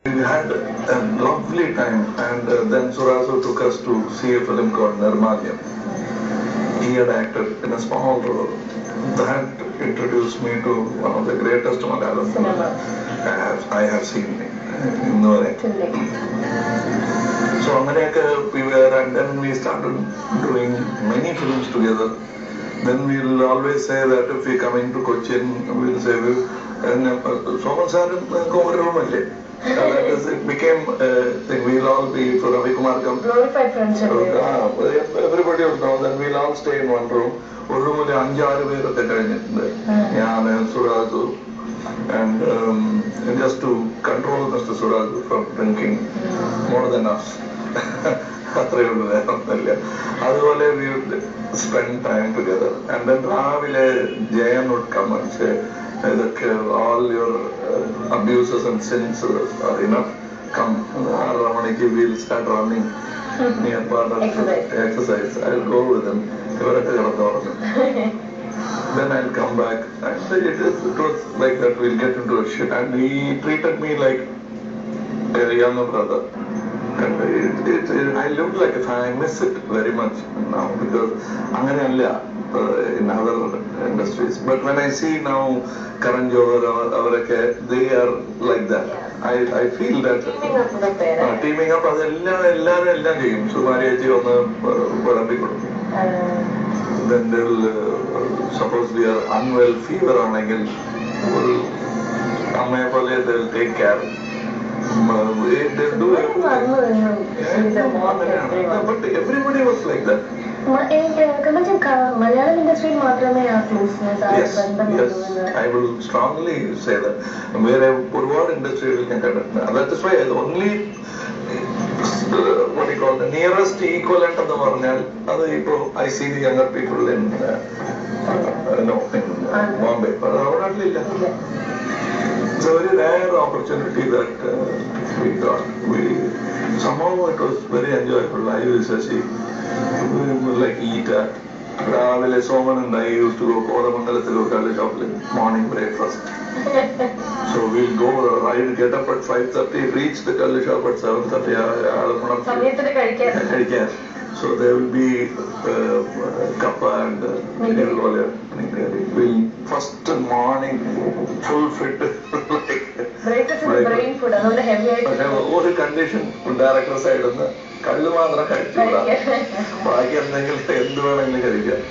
We had a lovely time, and then Surasu took us to see a film called Nirmalyam. He had acted in a small role. That introduced me to one of the greatest Malayalam cinema I have seen in Norway. So we were, and then we started doing many films together. Then we'll always say that if we come into Cochin, we'll say, Soman sir, it became thing. We'll all be, for Ravi Kumar come. Glorified friendship. Everybody would know that we'll all stay in one room. ഒരു റൂമിൽ 5-6 പേരൊക്കെ കഴിഞ്ഞിട്ടുണ്ട്. ഞാൻ, സുരാജു, and just to control Mr. Suraju from drinking more than us. അത്രയേ ഉള്ളൂ, വേറൊന്നുമില്ല. അതുപോലെ we would spend time together, and then രാവിലെ Jayan would come and say, all your abuses and sins are enough, come, 6 മണിക്ക് we'll start running near part of exercise. I'll go with him. Then I'll come back, and it was like that. We'll get into a shit, and he treated me like a younger brother. And I look like a fan. I miss it very much now, because in other industries. But when I see now Karan Johar, they are like that. I feel that teaming up, everyone ചെയ്യും. സുമാരിയേച്ചി ഒന്ന് വിളമ്പി കൊടുക്കും. Then they will, suppose we are unwell, fever ആണെങ്കിൽ അമ്മയെ പോലെ they will take care. They do everything. But everybody was like that. Malayalam ഇൻഡസ്ട്രിയിൽ മാത്രമേ ആ closeness, Yes, I will strongly say that. വേറെ ഒരുപാട് ഇൻഡസ്ട്രികളിൽ ഞാൻ കണ്ടിട്ടുണ്ട്. That's why only what you call the nearest equivalent എന്ന് പറഞ്ഞാൽ അത് ഇപ്പോ I see the younger people in Bombay. Our നാട്ടിലില്ല. It's a very rare opportunity that we got. Somehow it was very enjoyable. I used to see, we would like eat at Ravile Soman, and I used to go Kodamangalathilu Kalli Shopil, morning breakfast. So we'll go, I'll get up at 5:30, reach the Kalli shop at 7:30. So there will be kappa and we'll first morning full fit. Breakfast is brain food. That's heavy. ഒരു condition director സൈഡിൽ നിന്ന് കല്ല് മാത്രം കഴിച്ചു, ബാക്കി എന്തെങ്കിലും എന്ത് വേണമെങ്കിലും കഴിക്കാം.